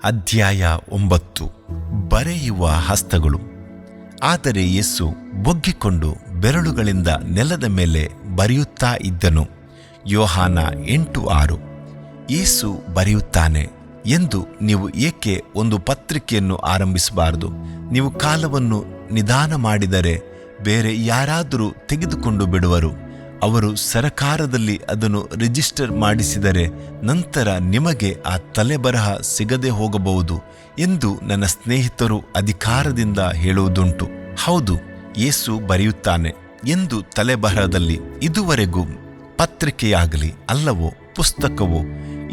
ಅಧ್ಯಾಯ 9. ಬರೆಯುವ ಹಸ್ತಗಳು. ಆದರೆ ಯೇಸು ಬೊಗ್ಗಿಕೊಂಡು ಬೆರಳುಗಳಿಂದ ನೆಲದ ಮೇಲೆ ಬರೆಯುತ್ತಾ ಇದ್ದನು. ಯೋಹಾನ 8:6. ಯೇಸು ಬರೆಯುತ್ತಾನೆ ಎಂದು ನೀವು ಏಕೆ ಒಂದು ಪತ್ರಿಕೆಯನ್ನು ಆರಂಭಿಸಬಾರದು? ನೀವು ಕಾಲವನ್ನು ನಿಧಾನ ಮಾಡಿದರೆ ಬೇರೆ ಯಾರಾದರೂ ತೆಗೆದುಕೊಂಡು ಬಿಡುವರು. ಅವರು ಸರಕಾರದಲ್ಲಿ ಅದನ್ನು ರಿಜಿಸ್ಟರ್ ಮಾಡಿಸಿದರೆ ನಂತರ ನಿಮಗೆ ಆ ತಲೆಬರಹ ಸಿಗದೆ ಹೋಗಬಹುದು ಎಂದು ನನ್ನ ಸ್ನೇಹಿತರು ಅಧಿಕಾರದಿಂದ ಹೇಳುವುದುಂಟು. ಹೌದು, ಯೇಸು ಬರೆಯುತ್ತಾನೆ ಎಂದು ತಲೆಬರಹದಲ್ಲಿ ಇದುವರೆಗೂ ಪತ್ರಿಕೆಯಾಗಲಿ ಅಲ್ಲವೋ ಪುಸ್ತಕವೋ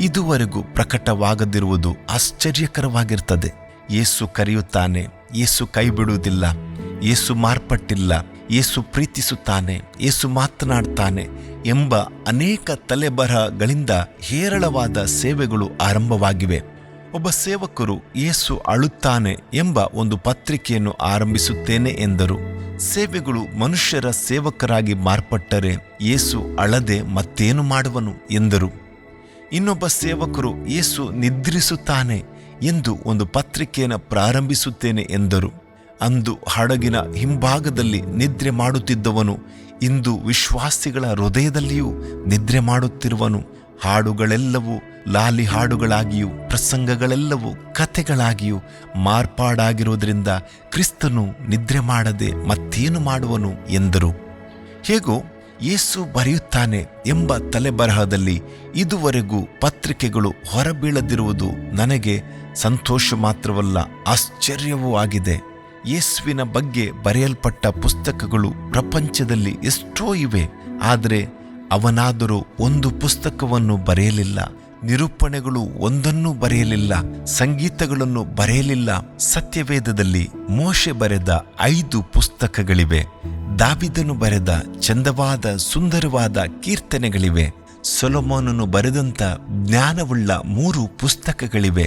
ಇದುವರೆಗೂ ಪ್ರಕಟವಾಗದಿರುವುದು ಆಶ್ಚರ್ಯಕರವಾಗಿರ್ತದೆ. ಯೇಸು ಕರೆಯುತ್ತಾನೆ, ಯೇಸು ಕೈಬಿಡುವುದಿಲ್ಲ, ಯೇಸು ಮಾರ್ಪಟ್ಟಿಲ್ಲ, ಯೇಸು ಪ್ರೀತಿಸುತ್ತಾನೆ, ಯೇಸು ಮಾತನಾಡ್ತಾನೆ ಎಂಬ ಅನೇಕ ತಲೆಬರಹಗಳಿಂದ ಹೇರಳವಾದ ಸೇವೆಗಳು ಆರಂಭವಾಗಿವೆ. ಒಬ್ಬ ಸೇವಕರು ಯೇಸು ಅಳುತ್ತಾನೆ ಎಂಬ ಒಂದು ಪತ್ರಿಕೆಯನ್ನು ಆರಂಭಿಸುತ್ತೇನೆ ಎಂದರು. ಸೇವೆಗಳು ಮನುಷ್ಯರ ಸೇವಕರಾಗಿ ಮಾರ್ಪಟ್ಟರೆ ಯೇಸು ಅಳದೆ ಮತ್ತೇನು ಮಾಡುವನು ಎಂದರು. ಇನ್ನೊಬ್ಬ ಸೇವಕರು ಯೇಸು ನಿದ್ರಿಸುತ್ತಾನೆ ಎಂದು ಒಂದು ಪತ್ರಿಕೆಯನ್ನು ಪ್ರಾರಂಭಿಸುತ್ತೇನೆ ಎಂದರು. ಅಂದು ಹಡಗಿನ ಹಿಂಭಾಗದಲ್ಲಿ ನಿದ್ರೆ ಮಾಡುತ್ತಿದ್ದವನು ಇಂದು ವಿಶ್ವಾಸಿಗಳ ಹೃದಯದಲ್ಲಿಯೂ ನಿದ್ರೆ ಮಾಡುತ್ತಿರುವನು. ಹಾಡುಗಳೆಲ್ಲವೂ ಲಾಲಿ ಹಾಡುಗಳಾಗಿಯೂ ಪ್ರಸಂಗಗಳೆಲ್ಲವೂ ಕಥೆಗಳಾಗಿಯೂ ಮಾರ್ಪಾಡಾಗಿರುವುದರಿಂದ ಕ್ರಿಸ್ತನು ನಿದ್ರೆ ಮಾಡದೆ ಮತ್ತೇನು ಮಾಡುವನು ಎಂದರು. ಹೇಗೋ ಯೇಸು ಬರೆಯುತ್ತಾನೆ ಎಂಬ ತಲೆಬರಹದಲ್ಲಿ ಇದುವರೆಗೂ ಪತ್ರಿಕೆಗಳು ಹೊರಬೀಳದಿರುವುದು ನನಗೆ ಸಂತೋಷ ಮಾತ್ರವಲ್ಲ, ಆಶ್ಚರ್ಯವೂ ಆಗಿದೆ. ಯೇಸುವಿನ ಬಗ್ಗೆ ಬರೆಯಲ್ಪಟ್ಟ ಪುಸ್ತಕಗಳು ಪ್ರಪಂಚದಲ್ಲಿ ಎಷ್ಟೋ ಇವೆ, ಆದರೆ ಅವನಾದರೂ ಒಂದು ಪುಸ್ತಕವನ್ನು ಬರೆಯಲಿಲ್ಲ. ನಿರೂಪಣೆಗಳು ಒಂದನ್ನೂ ಬರೆಯಲಿಲ್ಲ, ಸಂಗೀತಗಳನ್ನು ಬರೆಯಲಿಲ್ಲ. ಸತ್ಯವೇದದಲ್ಲಿ ಮೋಶೆ ಬರೆದ 5 ಪುಸ್ತಕಗಳಿವೆ. ದಾವಿದನು ಬರೆದ ಚಂದವಾದ ಸುಂದರವಾದ ಕೀರ್ತನೆಗಳಿವೆ. ಸೊಲೊಮೋನನು ಬರೆದಂಥ ಜ್ಞಾನವುಳ್ಳ 3 ಪುಸ್ತಕಗಳಿವೆ.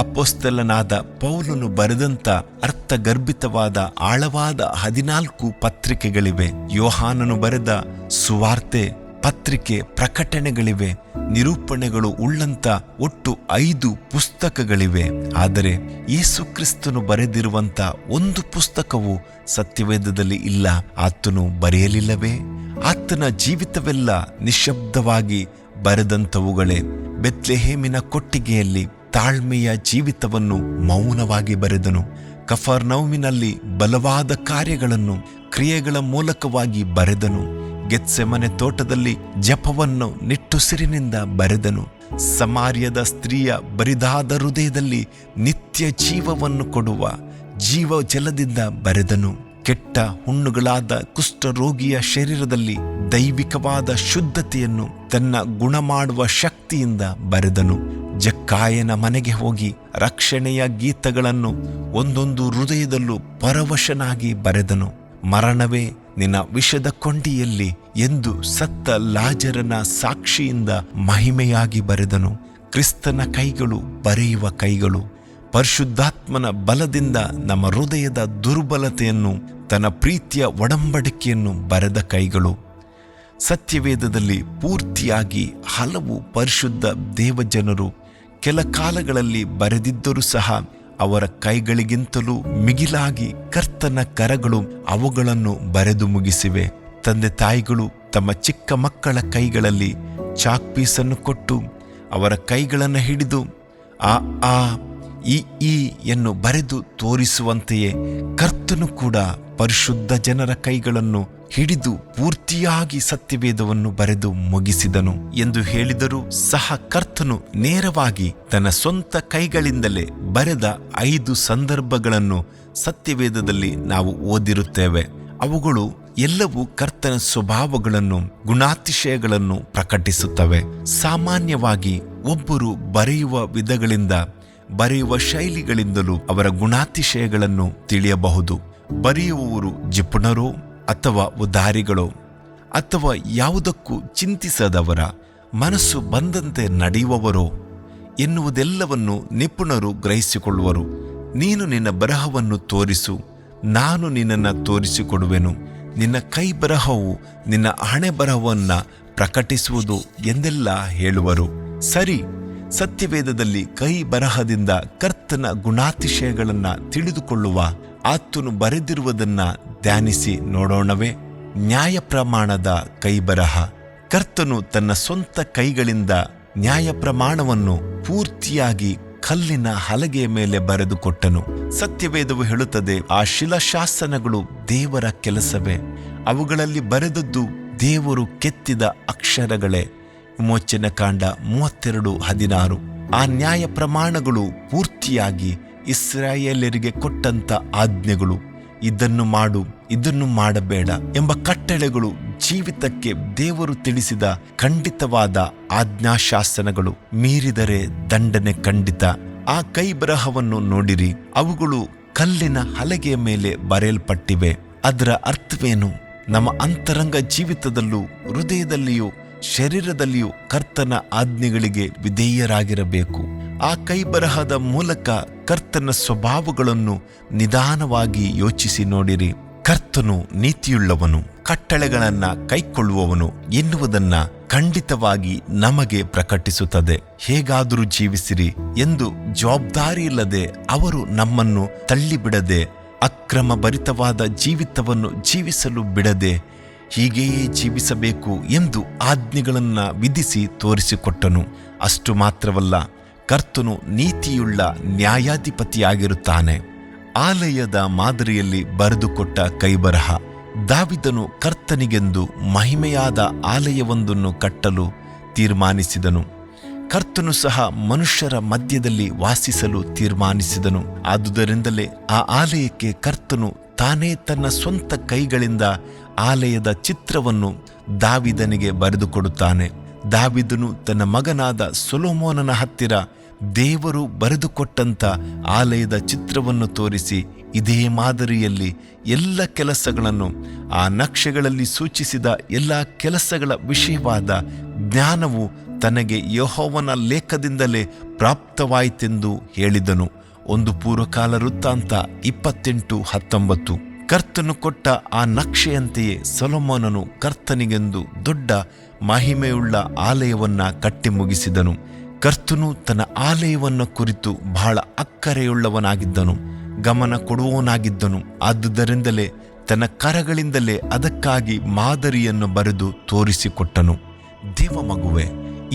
ಅಪೊಸ್ತಲನಾದ ಪೌಲನು ಬರೆದಂಥ ಅರ್ಥಗರ್ಭಿತವಾದ ಆಳವಾದ 14 ಪತ್ರಿಕೆಗಳಿವೆ. ಯೋಹಾನನು ಬರೆದ ಸುವಾರ್ತೆ, ಪತ್ರಿಕೆ, ಪ್ರಕಟಣೆಗಳಿವೆ. ನಿರೂಪಣೆಗಳು ಉಳ್ಳಂತ ಒಟ್ಟು 5 ಪುಸ್ತಕಗಳಿವೆ. ಆದರೆ ಯೇಸು ಕ್ರಿಸ್ತನು ಬರೆದಿರುವಂಥ ಒಂದು ಪುಸ್ತಕವು ಸತ್ಯವೇದದಲ್ಲಿ ಇಲ್ಲ. ಆತನು ಬರೆಯಲಿಲ್ಲವೇ? ಆತನ ಜೀವಿತವೆಲ್ಲ ನಿಶ್ಶಬ್ದವಾಗಿ ಬರೆದಂಥವುಗಳೇ. ಬೆತ್ಲೆಹೇಮಿನ ಕೊಟ್ಟಿಗೆಯಲ್ಲಿ ತಾಳ್ಮೆಯ ಜೀವಿತವನ್ನು ಮೌನವಾಗಿ ಬರೆದನು. ಕಫರ್ನೌಮಿನಲ್ಲಿ ಬಲವಾದ ಕಾರ್ಯಗಳನ್ನು ಕ್ರಿಯೆಗಳ ಮೂಲಕವಾಗಿ ಬರೆದನು. ಗೆತ್ಸೆಮನೆ ತೋಟದಲ್ಲಿ ಜಪವನ್ನು ನಿಟ್ಟುಸಿರಿನಿಂದ ಬರೆದನು. ಸಮಾರ್ಯದ ಸ್ತ್ರೀಯ ಬರಿದಾದ ಹೃದಯದಲ್ಲಿ ನಿತ್ಯ ಜೀವವನ್ನು ಕೊಡುವ ಜೀವ ಜಲದಿಂದ ಬರೆದನು. ಕೆಟ್ಟ ಹುಣ್ಣುಗಳಾದ ಕುಷ್ಠರೋಗಿಯ ಶರೀರದಲ್ಲಿ ದೈವಿಕವಾದ ಶುದ್ಧತೆಯನ್ನು ತನ್ನ ಗುಣಮಾಡುವ ಶಕ್ತಿಯಿಂದ ಬರೆದನು. ಜಕ್ಕಾಯನ ಮನೆಗೆ ಹೋಗಿ ರಕ್ಷಣೆಯ ಗೀತಗಳನ್ನು ಒಂದೊಂದು ಹೃದಯದಲ್ಲೂ ಪರವಶನಾಗಿ ಬರೆದನು. ಮರಣವೇ ನಿನ್ನ ವಿಷದ ಕೊಂಡಿಯಲ್ಲಿ ಎಂದು ಸತ್ತ ಲಾಜರನ ಸಾಕ್ಷಿಯಿಂದ ಮಹಿಮೆಯಾಗಿ ಬರೆದನು. ಕ್ರಿಸ್ತನ ಕೈಗಳು ಬರೆಯುವ ಕೈಗಳು. ಪರಿಶುದ್ಧಾತ್ಮನ ಬಲದಿಂದ ನಮ್ಮ ಹೃದಯದ ದುರ್ಬಲತೆಯನ್ನು, ತನ್ನ ಪ್ರೀತಿಯ ಒಡಂಬಡಿಕೆಯನ್ನು ಬರೆದ ಕೈಗಳು. ಸತ್ಯವೇದದಲ್ಲಿ ಪೂರ್ತಿಯಾಗಿ ಹಲವು ಪರಿಶುದ್ಧ ದೇವಜನರು ಕೆಲ ಕಾಲಗಳಲ್ಲಿ ಬರೆದಿದ್ದರೂ ಸಹ ಅವರ ಕೈಗಳಿಗಿಂತಲೂ ಮಿಗಿಲಾಗಿ ಕರ್ತನ ಕರಗಳು ಅವುಗಳನ್ನು ಬರೆದು ಮುಗಿಸಿವೆ. ತಂದೆ ತಾಯಿಗಳು ತಮ್ಮ ಚಿಕ್ಕ ಮಕ್ಕಳ ಕೈಗಳಲ್ಲಿ ಚಾಕ್ ಪೀಸನ್ನು ಕೊಟ್ಟು ಅವರ ಕೈಗಳನ್ನು ಹಿಡಿದು ಆ ಆ ಈ ಯನ್ನು ಬರೆದು ತೋರಿಸುವಂತೆಯೇ ಕರ್ತನು ಕೂಡ ಪರಿಶುದ್ಧ ಜನರ ಕೈಗಳನ್ನು ಹಿಡಿದು ಪೂರ್ತಿಯಾಗಿ ಸತ್ಯವೇದವನ್ನು ಬರೆದು ಮುಗಿಸಿದನು ಎಂದು ಹೇಳಿದರೂ ಸಹ ಕರ್ತನು ನೇರವಾಗಿ ತನ್ನ ಸ್ವಂತ ಕೈಗಳಿಂದಲೇ ಬರೆದ 5 ಸಂದರ್ಭಗಳನ್ನು ಸತ್ಯವೇದದಲ್ಲಿ ನಾವು ಓದಿರುತ್ತೇವೆ. ಅವುಗಳು ಎಲ್ಲವೂ ಕರ್ತನ ಸ್ವಭಾವಗಳನ್ನು, ಗುಣಾತಿಶಯಗಳನ್ನು ಪ್ರಕಟಿಸುತ್ತವೆ. ಸಾಮಾನ್ಯವಾಗಿ ಒಬ್ಬರು ಬರೆಯುವ ವಿಧಗಳಿಂದ, ಬರೆಯುವ ಶೈಲಿಗಳಿಂದಲೂ ಅವರ ಗುಣಾತಿಶಯಗಳನ್ನು ತಿಳಿಯಬಹುದು. ಬರೆಯುವವರು ಜಿಪುಣರೋ ಅಥವಾ ಉದಾರಿಗಳೋ ಅಥವಾ ಯಾವುದಕ್ಕೂ ಚಿಂತಿಸದವರ, ಮನಸ್ಸು ಬಂದಂತೆ ನಡೆಯುವವರೋ ಎನ್ನುವುದೆಲ್ಲವನ್ನು ನಿಪುಣರು ಗ್ರಹಿಸಿಕೊಳ್ಳುವರು. ನೀನು ನಿನ್ನ ಬರಹವನ್ನು ತೋರಿಸು, ನಾನು ನಿನ್ನನ್ನು ತೋರಿಸಿಕೊಡುವೆನು. ನಿನ್ನ ಕೈ ಬರಹವು ನಿನ್ನ ಹಣೆ ಬರಹವನ್ನು ಪ್ರಕಟಿಸುವುದು ಎಂದೆಲ್ಲ ಹೇಳುವರು. ಸರಿ, ಸತ್ಯವೇದದಲ್ಲಿ ಕೈ ಬರಹದಿಂದ ಕರ್ತನ ಗುಣಾತಿಶಯಗಳನ್ನು ತಿಳಿದುಕೊಳ್ಳುವ ಆತನು ಬರೆದಿರುವುದನ್ನ ಧ್ಯಾನಿಸಿ ನೋಡೋಣವೇ? ನ್ಯಾಯ ಪ್ರಮಾಣದ ಕೈಬರಹ. ಕರ್ತನು ತನ್ನ ಸ್ವಂತ ಕೈಗಳಿಂದ ನ್ಯಾಯ ಪ್ರಮಾಣವನ್ನು ಪೂರ್ತಿಯಾಗಿ ಕಲ್ಲಿನ ಹಲಗೆಯ ಮೇಲೆ ಬರೆದುಕೊಟ್ಟನು. ಸತ್ಯವೇದವು ಹೇಳುತ್ತದೆ, ಆ ಶಿಲಾಶಾಸನಗಳು ದೇವರ ಕೆಲಸವೇ, ಅವುಗಳಲ್ಲಿ ಬರೆದದ್ದು ದೇವರು ಕೆತ್ತಿದ ಅಕ್ಷರಗಳೇ. ವಿಮೋಚನ ಕಾಂಡ 32:16. ಆ ನ್ಯಾಯ ಪ್ರಮಾಣಗಳು ಪೂರ್ತಿಯಾಗಿ ಇಸ್ರಾಯೇಲರಿಗೆ ಕೊಟ್ಟಂತ ಆಜ್ಞೆಗಳು, ಇದನ್ನು ಮಾಡು, ಇದನ್ನು ಮಾಡಬೇಡ ಎಂಬ ಕಟ್ಟಳೆಗಳು, ಜೀವಿತಕ್ಕೆ ದೇವರು ತಿಳಿಸಿದ ಖಂಡಿತವಾದ ಆಜ್ಞಾಶಾಸನಗಳು. ಮೀರಿದರೆ ದಂಡನೆ ಖಂಡಿತ. ಆ ಕೈ ಬರಹವನ್ನು ನೋಡಿರಿ, ಅವುಗಳು ಕಲ್ಲಿನ ಹಲಗೆಯ ಮೇಲೆ ಬರೆಯಲ್ಪಟ್ಟಿವೆ. ಅದರ ಅರ್ಥವೇನು? ನಮ್ಮ ಅಂತರಂಗ ಜೀವಿತದಲ್ಲೂ ಹೃದಯದಲ್ಲಿಯೂ ಶರೀರದಲ್ಲಿಯೂ ಕರ್ತನ ಆಜ್ಞೆಗಳಿಗೆ ವಿಧೇಯರಾಗಿರಬೇಕು. ಆ ಕೈ ಬರಹದ ಮೂಲಕ ಕರ್ತನ ಸ್ವಭಾವಗಳನ್ನು ನಿಧಾನವಾಗಿ ಯೋಚಿಸಿ ನೋಡಿರಿ. ಕರ್ತನು ನೀತಿಯುಳ್ಳವನು, ಕಟ್ಟಳೆಗಳನ್ನ ಕೈಕೊಳ್ಳುವವನು ಎನ್ನುವುದನ್ನ ಖಂಡಿತವಾಗಿ ನಮಗೆ ಪ್ರಕಟಿಸುತ್ತದೆ. ಹೇಗಾದರೂ ಜೀವಿಸಿರಿ ಎಂದು ಜವಾಬ್ದಾರಿ ಇಲ್ಲದೆ ಅವರು ನಮ್ಮನ್ನು ತಳ್ಳಿಬಿಡದೆ, ಅಕ್ರಮ ಭರಿತವಾದ ಜೀವಿತವನ್ನು ಜೀವಿಸಲು ಬಿಡದೆ, ಹೀಗೆಯೇ ಜೀವಿಸಬೇಕು ಎಂದು ಆಜ್ಞೆಗಳನ್ನು ವಿಧಿಸಿ ತೋರಿಸಿಕೊಟ್ಟನು. ಅಷ್ಟು ಮಾತ್ರವಲ್ಲ, ಕರ್ತನು ನೀತಿಯುಳ್ಳ ನ್ಯಾಯಾಧಿಪತಿಯಾಗಿರುತ್ತಾನೆ. ಆಲಯದ ಮಾದರಿಯಲ್ಲಿ ಬರೆದುಕೊಟ್ಟ ಕೈಬರಹ. ದಾವಿದನು ಕರ್ತನಿಗೆಂದು ಮಹಿಮೆಯಾದ ಆಲಯವೊಂದನ್ನು ಕಟ್ಟಲು ತೀರ್ಮಾನಿಸಿದನು. ಕರ್ತನು ಸಹ ಮನುಷ್ಯರ ಮಧ್ಯದಲ್ಲಿ ವಾಸಿಸಲು ತೀರ್ಮಾನಿಸಿದನು. ಆದುದರಿಂದಲೇ ಆ ಆಲಯಕ್ಕೆ ಕರ್ತನು ತಾನೇ ತನ್ನ ಸ್ವಂತ ಕೈಗಳಿಂದ ಆಲಯದ ಚಿತ್ರವನ್ನು ದಾವಿದನಿಗೆ ಬರೆದುಕೊಡುತ್ತಾನೆ. ದಾವಿದನು ತನ್ನ ಮಗನಾದ ಸೊಲೊಮೋನನ ಹತ್ತಿರ ದೇವರು ಬರೆದುಕೊಟ್ಟಂತ ಆಲಯದ ಚಿತ್ರವನ್ನು ತೋರಿಸಿ, ಇದೇ ಮಾದರಿಯಲ್ಲಿ ಎಲ್ಲ ಕೆಲಸಗಳನ್ನು, ಆ ನಕ್ಷೆಗಳಲ್ಲಿ ಸೂಚಿಸಿದ ಎಲ್ಲ ಕೆಲಸಗಳ ವಿಷಯವಾದ ಜ್ಞಾನವು ತನಗೆ ಯೆಹೋವನ ಲೇಖದಿಂದಲೇ ಪ್ರಾಪ್ತವಾಯಿತೆಂದು ಹೇಳಿದನು. 1 ಪೂರ್ವಕಾಲ ವೃತ್ತಾಂತ 28:19. ಕರ್ತನು ಕೊಟ್ಟ ಆ ನಕ್ಷೆಯಂತೆಯೇ ಸೊಲೊಮೋನನು ಕರ್ತನಿಗೆಂದು ದೊಡ್ಡ ಮಹಿಮೆಯುಳ್ಳ ಆಲಯವನ್ನ ಕಟ್ಟಿ ಮುಗಿಸಿದನು. ಕರ್ತನು ತನ್ನ ಆಲಯವನ್ನು ಕುರಿತು ಬಹಳ ಅಕ್ಕರೆಯುಳ್ಳವನಾಗಿದ್ದನು, ಗಮನ ಕೊಡುವವನಾಗಿದ್ದನು. ಆದುದರಿಂದಲೇ ತನ್ನ ಕರಗಳಿಂದಲೇ ಅದಕ್ಕಾಗಿ ಮಾದರಿಯನ್ನು ಬರೆದು ತೋರಿಸಿಕೊಟ್ಟನು. ದೇವ ಮಗುವೆ,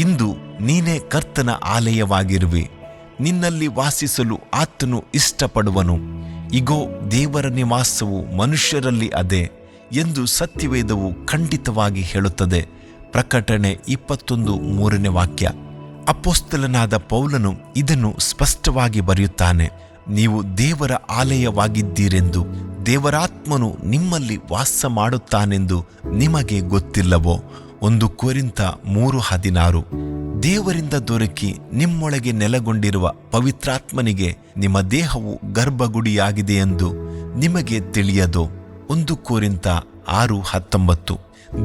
ಇಂದು ನೀನೇ ಕರ್ತನ ಆಲಯವಾಗಿರುವೆ. ನಿನ್ನಲ್ಲಿ ವಾಸಿಸಲು ಆತನು ಇಷ್ಟಪಡುವನು. ಇಗೋ, ದೇವರ ನಿವಾಸವು ಮನುಷ್ಯರಲ್ಲಿ ಅದೇ ಎಂದು ಸತ್ಯವೇದವು ಖಂಡಿತವಾಗಿ ಹೇಳುತ್ತದೆ. ಪ್ರಕಟಣೆ 21:3 ವಾಕ್ಯ. ಅಪೊಸ್ತಲನಾದ ಪೌಲನು ಇದನ್ನು ಸ್ಪಷ್ಟವಾಗಿ ಬರೆಯುತ್ತಾನೆ. ನೀವು ದೇವರ ಆಲಯವಾಗಿದ್ದೀರೆಂದು, ದೇವರಾತ್ಮನು ನಿಮ್ಮಲ್ಲಿ ವಾಸ ಮಾಡುತ್ತಾನೆಂದು ನಿಮಗೆ ಗೊತ್ತಿಲ್ಲವೋ? 1 ಕೊರಿಂಥ 3:16. ದೇವರಿಂದ ದೊರಕಿ ನಿಮ್ಮೊಳಗೆ ನೆಲೆಗೊಂಡಿರುವ ಪವಿತ್ರಾತ್ಮನಿಗೆ ನಿಮ್ಮ ದೇಹವು ಗರ್ಭಗುಡಿಯಾಗಿದೆಯೆಂದು ನಿಮಗೆ ತಿಳಿಯದೋ? 1 ಕೊರಿಂಥ 6:19.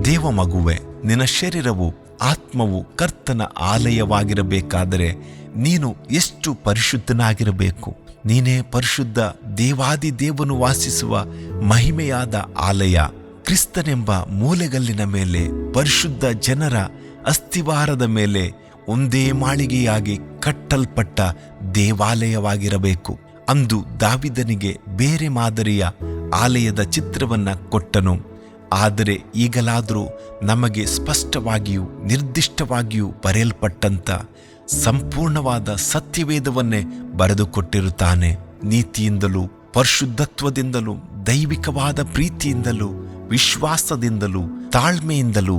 ದೇವ ಮಗುವೆ, ನಿನ್ನ ಶರೀರವು ಆತ್ಮವು ಕರ್ತನ ಆಲಯವಾಗಿರಬೇಕಾದರೆ ನೀನು ಎಷ್ಟು ಪರಿಶುದ್ಧನಾಗಿರಬೇಕು. ನೀನೇ ಪರಿಶುದ್ಧ ದೇವಾದಿ ದೇವನು ವಾಸಿಸುವ ಮಹಿಮೆಯಾದ ಆಲಯ. ಕ್ರಿಸ್ತನೆಂಬ ಮೂಲೆಗಲ್ಲಿನ ಮೇಲೆ, ಪರಿಶುದ್ಧ ಜನರ ಅಸ್ಥಿವಾರದ ಮೇಲೆ ಒಂದೇ ಮಾಳಿಗೆಯಾಗಿ ಕಟ್ಟಲ್ಪಟ್ಟ ದೇವಾಲಯವಾಗಿರಬೇಕು. ಅಂದು ದಾವಿದನಿಗೆ ಬೇರೆ ಮಾದರಿಯ ಆಲಯದ ಚಿತ್ರವನ್ನ ಕೊಟ್ಟನು. ಆದರೆ ಈಗಲಾದರೂ ನಮಗೆ ಸ್ಪಷ್ಟವಾಗಿಯೂ ನಿರ್ದಿಷ್ಟವಾಗಿಯೂ ಬರೆಯಲ್ಪಟ್ಟಂತ ಸಂಪೂರ್ಣವಾದ ಸತ್ಯವೇದವನ್ನೇ ಬರೆದುಕೊಟ್ಟಿರುತ್ತಾನೆ. ನೀತಿಯಿಂದಲೂ ಪರಿಶುದ್ಧತ್ವದಿಂದಲೂ ದೈವಿಕವಾದ ಪ್ರೀತಿಯಿಂದಲೂ ವಿಶ್ವಾಸದಿಂದಲೂ ತಾಳ್ಮೆಯಿಂದಲೂ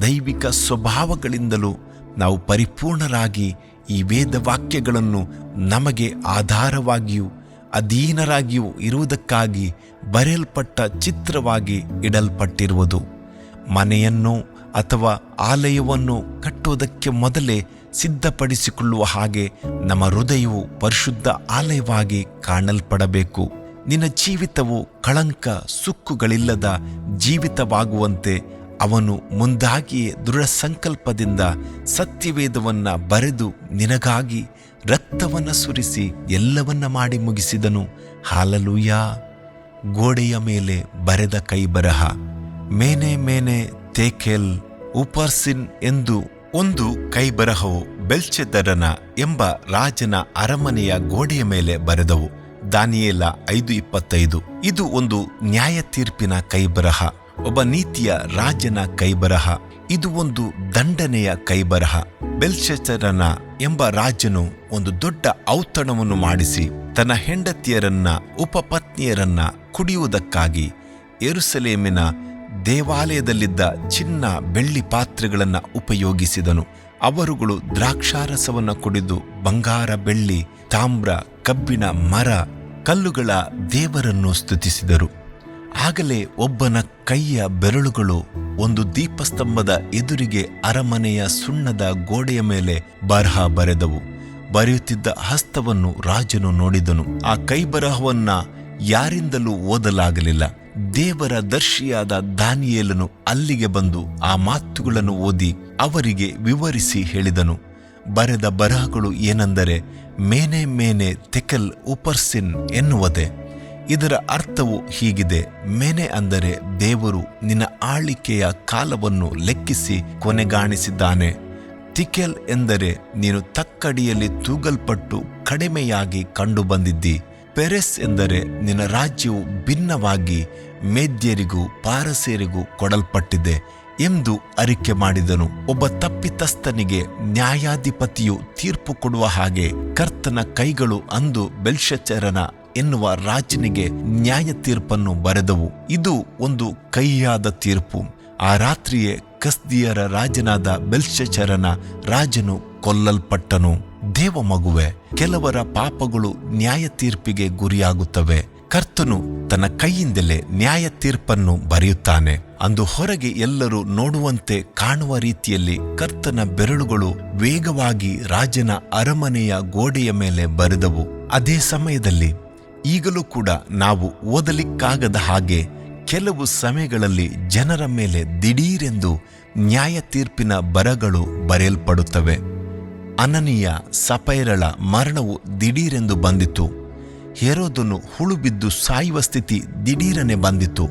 ದೈವಿಕ ಸ್ವಭಾವಗಳಿಂದಲೂ ನಾವು ಪರಿಪೂರ್ಣರಾಗಿ ಈ ವೇದ ವಾಕ್ಯಗಳನ್ನು ನಮಗೆ ಆಧಾರವಾಗಿಯೂ ಅಧೀನರಾಗಿಯೂ ಇರುವುದಕ್ಕಾಗಿ ಬರೆಯಲ್ಪಟ್ಟ ಚಿತ್ರವಾಗಿ ಇಡಲ್ಪಟ್ಟಿರುವುದು. ಮನೆಯನ್ನು ಅಥವಾ ಆಲಯವನ್ನು ಕಟ್ಟುವುದಕ್ಕೆ ಮೊದಲೇ ಸಿದ್ಧಪಡಿಸಿಕೊಳ್ಳುವ ಹಾಗೆ ನಮ್ಮ ಹೃದಯವು ಪರಿಶುದ್ಧ ಆಲಯವಾಗಿ ಕಾಣಲ್ಪಡಬೇಕು. ನಿನ್ನ ಜೀವಿತವು ಕಳಂಕ ಸುಕ್ಕುಗಳಿಲ್ಲದ ಜೀವಿತವಾಗುವಂತೆ ಅವನು ಮುಂದಾಗಿಯೇ ದೃಢ ಸಂಕಲ್ಪದಿಂದ ಸತ್ಯವೇದವನ್ನ ಬರೆದು ನಿನಗಾಗಿ ರಕ್ತವನ್ನ ಸುರಿಸಿ ಎಲ್ಲವನ್ನ ಮಾಡಿ ಮುಗಿಸಿದನು. ಹಾಲೆಲೂಯಾ. ಗೋಡೆಯ ಮೇಲೆ ಬರೆದ ಕೈಬರಹ. ಮೇನೆ ಮೇನೆ ತೇಕೆಲ್ ಉಪರ್ಸಿನ್ ಎಂದು ಒಂದು ಕೈಬರಹವು ಬೆಲ್ಶೆಚ್ಚರನ ಎಂಬ ರಾಜನ ಅರಮನೆಯ ಗೋಡೆಯ ಮೇಲೆ ಬರೆದವು. ದಾನಿಯೇಲ 5:25. ಇದು ಒಂದು ನ್ಯಾಯ ತೀರ್ಪಿನ ಕೈಬರಹ, ಒಬ್ಬ ನೀತಿಯ ರಾಜನ ಕೈಬರಹ. ಇದು ಒಂದು ದಂಡನೆಯ ಕೈಬರಹ. ಬೆಲ್ಶೆಚ್ಚರನ ಎಂಬ ರಾಜನು ಒಂದು ದೊಡ್ಡ ಔತಣವನ್ನು ಮಾಡಿಸಿ ತನ್ನ ಹೆಂಡತಿಯರನ್ನ ಉಪಪತ್ನಿಯರನ್ನ ಕುಡಿಯುವುದಕ್ಕಾಗಿ ಯೆರೂಸಲೇಮಿನ ದೇವಾಲಯದಲ್ಲಿದ್ದ ಚಿನ್ನ ಬೆಳ್ಳಿ ಪಾತ್ರೆಗಳನ್ನು ಉಪಯೋಗಿಸಿದನು. ಅವರುಗಳು ದ್ರಾಕ್ಷಾರಸವನ್ನು ಕುಡಿದು ಬಂಗಾರ, ಬೆಳ್ಳಿ, ತಾಮ್ರ, ಕಬ್ಬಿಣ, ಮರ, ಕಲ್ಲುಗಳ ದೇವರನ್ನು ಸ್ತುತಿಸಿದರು. ಆಗಲೇ ಒಬ್ಬನ ಕೈಯ ಬೆರಳುಗಳು ಒಂದು ದೀಪಸ್ತಂಭದ ಎದುರಿಗೆ ಅರಮನೆಯ ಸುಣ್ಣದ ಗೋಡೆಯ ಮೇಲೆ ಬರಹ ಬರೆದವು. ಬರೆಯುತ್ತಿದ್ದ ಹಸ್ತವನ್ನು ರಾಜನು ನೋಡಿದನು. ಆ ಕೈಬರಹವನ್ನ ಯಾರಿಂದಲೂ ಓದಲಾಗಲಿಲ್ಲ. ದೇವರ ದರ್ಶಿಯಾದ ದಾನಿಯೇಲನು ಅಲ್ಲಿಗೆ ಬಂದು ಆ ಮಾತುಗಳನ್ನು ಓದಿ ಅವರಿಗೆ ವಿವರಿಸಿ ಹೇಳಿದನು. ಬರೆದ ಬರಹಗಳು ಏನೆಂದರೆ, ಮೇನೆ ಮೇನೆ ತೆಕೆಲ್ ಉಪರ್ಸಿನ್ ಎನ್ನುವುದೇ. ಇದರ ಅರ್ಥವು ಹೀಗಿದೆ: ಮೇನೆ ಅಂದರೆ ದೇವರು ನಿನ್ನ ಆಳಿಕೆಯ ಕಾಲವನ್ನು ಲೆಕ್ಕಿಸಿ ಕೊನೆಗಾಣಿಸಿದ್ದಾನೆ. ತಿಕೆಲ್ ಎಂದರೆ ನೀನು ತಕ್ಕಡಿಯಲ್ಲಿ ತೂಗಲ್ಪಟ್ಟು ಕಡಿಮೆಯಾಗಿ ಕಂಡು ಬಂದಿದ್ದಿ. ಪೆರೆಸ್ ಎಂದರೆ ನಿನ್ನ ರಾಜ್ಯವು ಭಿನ್ನವಾಗಿ ಮೇದ್ಯರಿಗೂ ಪಾರಸೇರಿಗೂ ಕೊಡಲ್ಪಟ್ಟಿದೆ ಎಂದು ಅರಿಕೆ ಮಾಡಿದನು. ಒಬ್ಬ ತಪ್ಪಿತಸ್ಥನಿಗೆ ನ್ಯಾಯಾಧಿಪತಿಯು ತೀರ್ಪು ಕೊಡುವ ಹಾಗೆ ಕರ್ತನ ಕೈಗಳು ಅಂದು ಬೆಲ್ಶೆಚ್ಚರನ ಎನ್ನುವ ರಾಜನಿಗೆ ನ್ಯಾಯ ತೀರ್ಪನ್ನು ಬರೆದವು. ಇದು ಒಂದು ಕಹಿಯಾದ ತೀರ್ಪು. ಆ ರಾತ್ರಿಯೇ ಕಸ್ದಿಯರ ರಾಜನಾದ ಬೆಲ್ಶೆಚ್ಚರನ ರಾಜನು ಕೊಲ್ಲಲ್ಪಟ್ಟನು. ದೇವ ಮಗುವೆ, ಕೆಲವರ ಪಾಪಗಳು ನ್ಯಾಯ ತೀರ್ಪಿಗೆ ಗುರಿಯಾಗುತ್ತವೆ. ಕರ್ತನು ತನ್ನ ಕೈಯಿಂದಲೇ ನ್ಯಾಯ ತೀರ್ಪನ್ನು ಬರೆಯುತ್ತಾನೆ. ಅಂದು ಹೊರಗೆ ಎಲ್ಲರೂ ನೋಡುವಂತೆ ಕಾಣುವ ರೀತಿಯಲ್ಲಿ ಕರ್ತನ ಬೆರಳುಗಳು ವೇಗವಾಗಿ ರಾಜನ ಅರಮನೆಯ ಗೋಡೆಯ ಮೇಲೆ ಬರೆದವು. ಅದೇ ಸಮಯದಲ್ಲಿ ಈಗಲೂ ಕೂಡ ನಾವು ಓದಲಿಕ್ಕಾಗದ ಹಾಗೆ ಕೆಲವು ಸಮಯಗಳಲ್ಲಿ ಜನರ ಮೇಲೆ ದಿಢೀರೆಂದು ನ್ಯಾಯ ತೀರ್ಪಿನ ಬರಗಳು ಬರೆಯಲ್ಪಡುತ್ತವೆ. ಅನನೀಯ ಸಪೈರಳ ಮರಣವು ದಿಢೀರೆಂದು ಬಂದಿತು. ಹೆರೋದನು ಹುಳುಬಿದ್ದು ಸಾಯುವ ಸ್ಥಿತಿ ದಿಢೀರನೆ ಬಂದಿತು.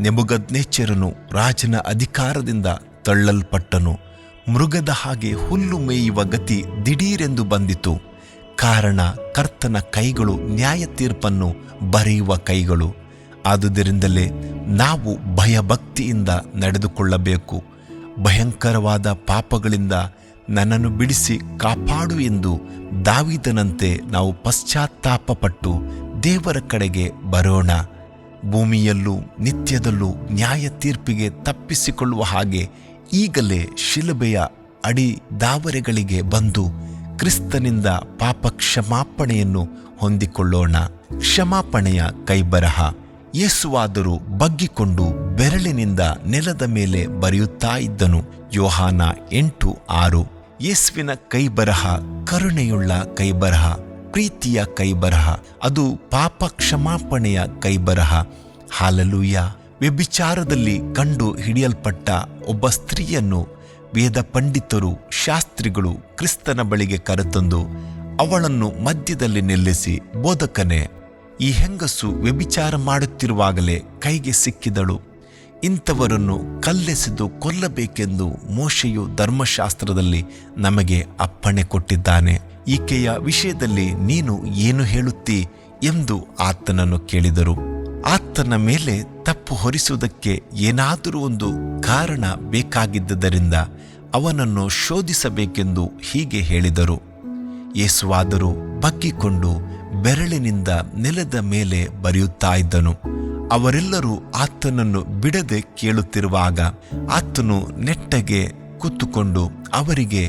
ನೆಬೂಕದ್ನೆಚ್ಚರನು ರಾಜನ ಅಧಿಕಾರದಿಂದ ತಳ್ಳಲ್ಪಟ್ಟನು. ಮೃಗದ ಹಾಗೆ ಹುಲ್ಲು ಮೇಯುವ ಗತಿ ದಿಢೀರೆಂದು ಬಂದಿತು. ಕಾರಣ ಕರ್ತನ ಕೈಗಳು ನ್ಯಾಯ ತೀರ್ಪನ್ನು ಬರೆಯುವ ಕೈಗಳು. ಆದುದರಿಂದಲೇ ನಾವು ಭಯಭಕ್ತಿಯಿಂದ ನಡೆದುಕೊಳ್ಳಬೇಕು. ಭಯಂಕರವಾದ ಪಾಪಗಳಿಂದ ನನ್ನನ್ನು ಬಿಡಿಸಿ ಕಾಪಾಡು ಎಂದು ದಾವೀದನಂತೆ ನಾವು ಪಶ್ಚಾತ್ತಾಪಪಟ್ಟು ದೇವರ ಕಡೆಗೆ ಬರೋಣ. ಭೂಮಿಯಲ್ಲೂ ನಿತ್ಯದಲ್ಲೂ ನ್ಯಾಯ ತೀರ್ಪಿಗೆ ತಪ್ಪಿಸಿಕೊಳ್ಳುವ ಹಾಗೆ ಈಗಲೇ ಶಿಲುಬೆಯ ಅಡಿ ದಾವರೆಗಳಿಗೆ ಬಂದು ಕ್ರಿಸ್ತನಿಂದ ಪಾಪ ಕ್ಷಮಾಪಣೆಯನ್ನು ಹೊಂದಿಕೊಳ್ಳೋಣ. ಕ್ಷಮಾಪಣೆಯ ಕೈಬರಹ. ಯೇಸುವಾದರೂ ಬಗ್ಗಿಕೊಂಡು ಬೆರಳಿನಿಂದ ನೆಲದ ಮೇಲೆ ಬರೆಯುತ್ತಾ ಇದ್ದನು. ಯೋಹಾನ 8:6. ಯೇಸುವಿನ ಕೈಬರಹ ಕರುಣೆಯುಳ್ಳ ಕೈಬರಹ, ಪ್ರೀತಿಯ ಕೈಬರಹ. ಅದು ಪಾಪ ಕ್ಷಮಾಪಣೆಯ ಕೈಬರಹ. ಹಾಲೆಲೂಯ. ವ್ಯಭಿಚಾರದಲ್ಲಿ ಕಂಡು ಹಿಡಿಯಲ್ಪಟ್ಟ ಒಬ್ಬ ಸ್ತ್ರೀಯನ್ನು ವೇದ ಪಂಡಿತರು, ಶಾಸ್ತ್ರಿಗಳು ಕ್ರಿಸ್ತನ ಬಳಿಗೆ ಕರೆತಂದು ಅವಳನ್ನು ಮಧ್ಯದಲ್ಲಿ ನಿಲ್ಲಿಸಿ, ಬೋಧಕನೇ, ಈ ಹೆಂಗಸು ವ್ಯಭಿಚಾರ ಮಾಡುತ್ತಿರುವಾಗಲೇ ಕೈಗೆ ಸಿಕ್ಕಿದಳು. ಇಂಥವರನ್ನು ಕಲ್ಲೆಸೆದು ಕೊಲ್ಲಬೇಕೆಂದು ಮೋಶೆಯು ಧರ್ಮಶಾಸ್ತ್ರದಲ್ಲಿ ನಮಗೆ ಅಪ್ಪಣೆ ಕೊಟ್ಟಿದ್ದಾನೆ. ಈಕೆಯ ವಿಷಯದಲ್ಲಿ ನೀನು ಏನು ಹೇಳುತ್ತೀ ಎಂದು ಆತನನ್ನು ಕೇಳಿದರು. ಆತನ ಮೇಲೆ ತಪ್ಪು ಹೊರಿಸುವುದಕ್ಕೆ ಏನಾದರೂ ಒಂದು ಕಾರಣ ಬೇಕಾಗಿದ್ದರಿಂದ ಅವನನ್ನು ಶೋಧಿಸಬೇಕೆಂದು ಹೀಗೆ ಹೇಳಿದರು. ಯೇಸುವಾದರೂ ಬಗ್ಗಿಕೊಂಡು ಬೆರಳಿನಿಂದ ನೆಲದ ಮೇಲೆ ಬರೆಯುತ್ತಾ ಇದ್ದನು. ಅವರೆಲ್ಲರೂ ಆತನನ್ನು ಬಿಡದೆ ಕೇಳುತ್ತಿರುವಾಗ ಆತನು ನೆಟ್ಟಗೆ ಕೂತುಕೊಂಡು ಅವರಿಗೆ,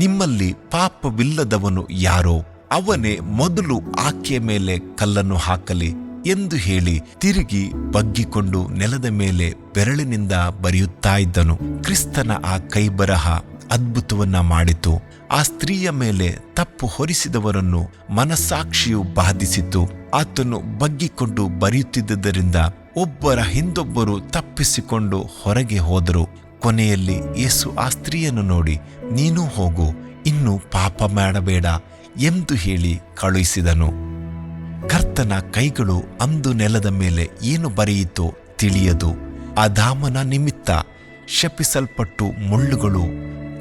ನಿಮ್ಮಲ್ಲಿ ಪಾಪವಿಲ್ಲದವನು ಯಾರೋ ಅವನೇ ಮೊದಲು ಆಕೆಯ ಮೇಲೆ ಕಲ್ಲನ್ನು ಹಾಕಲಿ ಎಂದು ಹೇಳಿ ತಿರುಗಿ ಬಗ್ಗಿಕೊಂಡು ನೆಲದ ಮೇಲೆ ಬೆರಳಿನಿಂದ ಬರೆಯುತ್ತಾ ಇದ್ದನು. ಕ್ರಿಸ್ತನ ಆ ಕೈಬರಹ ಅದ್ಭುತವನ್ನ ಮಾಡಿತು. ಆ ಸ್ತ್ರೀಯ ಮೇಲೆ ತಪ್ಪು ಹೊರಿಸಿದವರನ್ನು ಮನಸ್ಸಾಕ್ಷಿಯು ಬಾಧಿಸಿತು. ಆತನು ಬಗ್ಗಿಕೊಂಡು ಬರೆಯುತ್ತಿದ್ದರಿಂದ ಒಬ್ಬರ ಹಿಂದೊಬ್ಬರು ತಪ್ಪಿಸಿಕೊಂಡು ಹೊರಗೆ ಹೋದರು. ಕೊನೆಯಲ್ಲಿ ಯೇಸು ಆ ಸ್ತ್ರೀಯನ್ನು ನೋಡಿ, ನೀನೂ ಹೋಗು, ಇನ್ನು ಪಾಪ ಮಾಡಬೇಡ ಎಂದು ಹೇಳಿ ಕಳುಹಿಸಿದನು. ಕರ್ತನ ಕೈಗಳು ಅಂದು ನೆಲದ ಮೇಲೆ ಏನು ಬರೆಯಿತೋ ತಿಳಿಯದು. ಆದಾಮನ ನಿಮಿತ್ತ ಶಪಿಸಲ್ಪಟ್ಟು ಮುಳ್ಳುಗಳು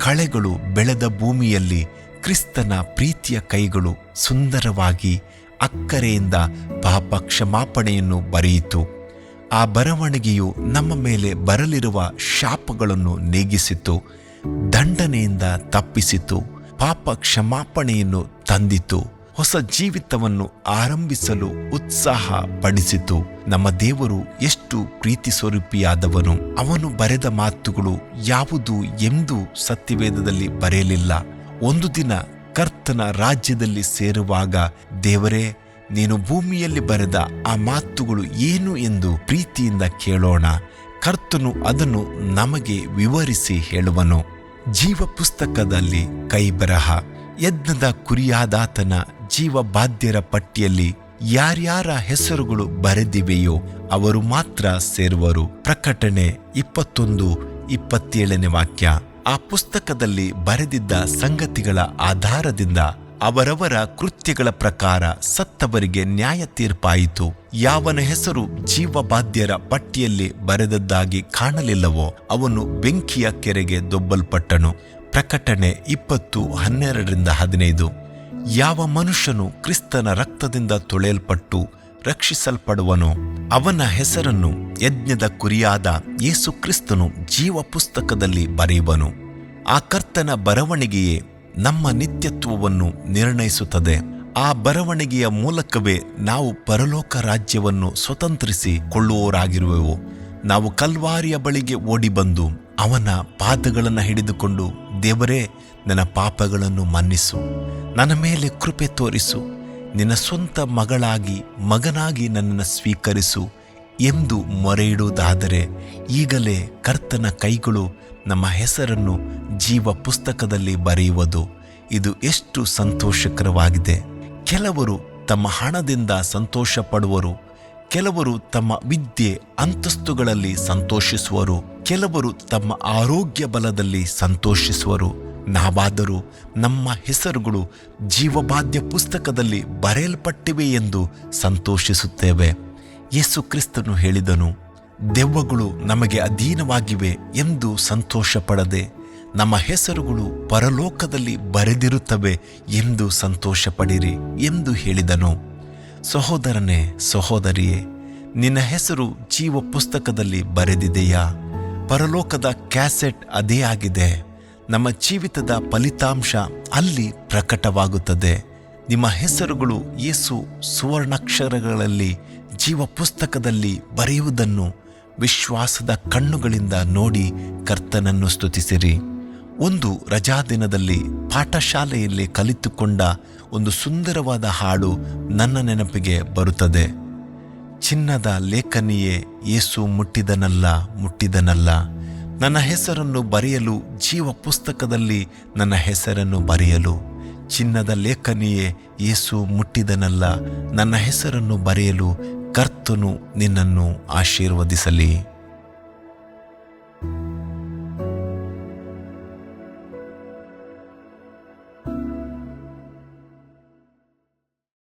ಕಳೆಗಳು ಬೆಳೆದ ಭೂಮಿಯಲ್ಲಿ ಕ್ರಿಸ್ತನ ಪ್ರೀತಿಯ ಕೈಗಳು ಸುಂದರವಾಗಿ ಅಕ್ಕರೆಯಿಂದ ಪಾಪ ಕ್ಷಮಾಪಣೆಯನ್ನು ಬರೆಯಿತು. ಆ ಬರವಣಿಗೆಯು ನಮ್ಮ ಮೇಲೆ ಬರಲಿರುವ ಶಾಪಗಳನ್ನು ನೀಗಿಸಿತು, ದಂಡನೆಯಿಂದ ತಪ್ಪಿಸಿತು, ಪಾಪ ಕ್ಷಮಾಪಣೆಯನ್ನು ತಂದಿತು, ಹೊಸ ಜೀವಿತವನ್ನು ಆರಂಭಿಸಲು ಉತ್ಸಾಹ ಪಡಿಸಿತು. ನಮ್ಮ ದೇವರು ಎಷ್ಟು ಪ್ರೀತಿ ಸ್ವರೂಪಿಯಾದವನು! ಅವನು ಬರೆದ ಮಾತುಗಳು ಯಾವುದು ಎಂದು ಸತ್ಯವೇದದಲ್ಲಿ ಬರೆಯಲಿಲ್ಲ. ಒಂದು ದಿನ ಕರ್ತನ ರಾಜ್ಯದಲ್ಲಿ ಸೇರುವಾಗ, ದೇವರೇ, ನೀನು ಭೂಮಿಯಲ್ಲಿ ಬರೆದ ಆ ಮಾತುಗಳು ಏನು ಎಂದು ಪ್ರೀತಿಯಿಂದ ಕೇಳೋಣ. ಕರ್ತನು ಅದನ್ನು ನಮಗೆ ವಿವರಿಸಿ ಹೇಳುವನು. ಜೀವ ಪುಸ್ತಕದಲ್ಲಿ ಕೈಬರಹ. ಯಜ್ಞದ ಕುರಿಯಾದಾತನ ಜೀವಬಾಧ್ಯರ ಪಟ್ಟಿಯಲ್ಲಿ ಯಾರ್ಯಾರ ಹೆಸರುಗಳು ಬರೆದಿವೆಯೋ ಅವರು ಮಾತ್ರ ಸೇರುವರು. ಪ್ರಕಟಣೆ 21:27 ವಾಕ್ಯ. ಆ ಪುಸ್ತಕದಲ್ಲಿ ಬರೆದಿದ್ದ ಸಂಗತಿಗಳ ಆಧಾರದಿಂದ ಅವರವರ ಕೃತ್ಯಗಳ ಪ್ರಕಾರ ಸತ್ತವರಿಗೆ ನ್ಯಾಯ ತೀರ್ಪಾಯಿತು. ಯಾವನ ಹೆಸರು ಜೀವಬಾಧ್ಯರ ಪಟ್ಟಿಯಲ್ಲಿ ಬರೆದದ್ದಾಗಿ ಕಾಣಲಿಲ್ಲವೋ ಅವನು ಬೆಂಕಿಯ ಕೆರೆಗೆ ದೊಬ್ಬಲ್ಪಟ್ಟನು. ಪ್ರಕಟಣೆ 20:12-15. ಯಾವ ಮನುಷ್ಯನು ಕ್ರಿಸ್ತನ ರಕ್ತದಿಂದ ತೊಳೆಯಲ್ಪಟ್ಟು ರಕ್ಷಿಸಲ್ಪಡುವನೋ ಅವನ ಹೆಸರನ್ನು ಯಜ್ಞದ ಕುರಿಯಾದ ಯೇಸು ಕ್ರಿಸ್ತನು ಜೀವ ಪುಸ್ತಕದಲ್ಲಿ ಬರೆಯುವನು. ಆ ಕರ್ತನ ಬರವಣಿಗೆಯೇ ನಮ್ಮ ನಿತ್ಯತ್ವವನ್ನು ನಿರ್ಣಯಿಸುತ್ತದೆ. ಆ ಬರವಣಿಗೆಯ ಮೂಲಕವೇ ನಾವು ಪರಲೋಕ ರಾಜ್ಯವನ್ನು ಸ್ವತಂತ್ರಿಸಿಕೊಳ್ಳುವವರಾಗಿರುವೆವು. ನಾವು ಕಲ್ವಾರಿಯ ಬಳಿಗೆ ಓಡಿ ಬಂದು ಅವನ ಪಾದಗಳನ್ನು ಹಿಡಿದುಕೊಂಡು, ದೇವರೇ, ನನ್ನ ಪಾಪಗಳನ್ನು ಮನ್ನಿಸು, ನನ್ನ ಮೇಲೆ ಕೃಪೆ ತೋರಿಸು, ನಿನ್ನ ಸ್ವಂತ ಮಗನಾಗಿ ನನ್ನನ್ನು ಸ್ವೀಕರಿಸು ಎಂದು ಮೊರೆಯಿಡುವುದಾದರೆ ಈಗಲೇ ಕರ್ತನ ಕೈಗಳು ನಮ್ಮ ಹೆಸರನ್ನು ಜೀವ ಪುಸ್ತಕದಲ್ಲಿ ಬರೆಯುವುದು. ಇದು ಎಷ್ಟು ಸಂತೋಷಕರವಾಗಿದೆ! ಕೆಲವರು ತಮ್ಮ ಹಣದಿಂದ ಸಂತೋಷ ಪಡುವರು, ಕೆಲವರು ತಮ್ಮ ವಿದ್ಯೆ ಅಂತಸ್ತುಗಳಲ್ಲಿ ಸಂತೋಷಿಸುವರು, ಕೆಲವರು ತಮ್ಮ ಆರೋಗ್ಯ ಬಲದಲ್ಲಿ ಸಂತೋಷಿಸುವರು. ನಾವಾದರೂ ನಮ್ಮ ಹೆಸರುಗಳು ಜೀವಬಾಧ್ಯ ಪುಸ್ತಕದಲ್ಲಿ ಬರೆಯಲ್ಪಟ್ಟಿವೆ ಎಂದು ಸಂತೋಷಿಸುತ್ತೇವೆ. ಯೇಸು ಕ್ರಿಸ್ತನು ಹೇಳಿದನು, ದೆವ್ವಗಳು ನಮಗೆ ಅಧೀನವಾಗಿವೆ ಎಂದು ಸಂತೋಷ ಪಡದೆ ನಮ್ಮ ಹೆಸರುಗಳು ಪರಲೋಕದಲ್ಲಿ ಬರೆದಿರುತ್ತವೆ ಎಂದು ಸಂತೋಷ ಪಡಿರಿ ಎಂದು ಹೇಳಿದನು. ಸಹೋದರನೇ, ಸಹೋದರಿಯೇ, ನಿನ್ನ ಹೆಸರು ಜೀವ ಪುಸ್ತಕದಲ್ಲಿ ಬರೆದಿದೆಯಾ? ಪರಲೋಕದ ಕ್ಯಾಸೆಟ್ ಅದೇ ಆಗಿದೆ. ನಮ್ಮ ಜೀವಿತದ ಫಲಿತಾಂಶ ಅಲ್ಲಿ ಪ್ರಕಟವಾಗುತ್ತದೆ. ನಿಮ್ಮ ಹೆಸರುಗಳು ಯೇಸು ಸುವರ್ಣಾಕ್ಷರಗಳಲ್ಲಿ ಜೀವ ಪುಸ್ತಕದಲ್ಲಿ ಬರೆಯುವುದನ್ನು ವಿಶ್ವಾಸದ ಕಣ್ಣುಗಳಿಂದ ನೋಡಿ ಕರ್ತನನ್ನು ಸ್ತುತಿಸಿರಿ. ಒಂದು ರಜಾದಿನದಲ್ಲಿ ಪಾಠಶಾಲೆಯಲ್ಲಿ ಕಲಿತುಕೊಂಡ ಒಂದು ಸುಂದರವಾದ ಹಾಡು ನನ್ನ ನೆನಪಿಗೆ ಬರುತ್ತದೆ. ಚಿನ್ನದ ಲೇಖನಿಯೇ ಯೇಸು ಮುಟ್ಟಿದನಲ್ಲ, ನನ್ನ ಹೆಸರನ್ನು ಬರೆಯಲು ಜೀವ ಪುಸ್ತಕದಲ್ಲಿ ನನ್ನ ಹೆಸರನ್ನು ಬರೆಯಲು. ಚಿನ್ನದ ಲೇಖನಿಯೇ ಯೇಸು ಮುಟ್ಟಿದನಲ್ಲ, ನನ್ನ ಹೆಸರನ್ನು ಬರೆಯಲು. ಕರ್ತನು ನಿನ್ನನ್ನು ಆಶೀರ್ವದಿಸಲಿ.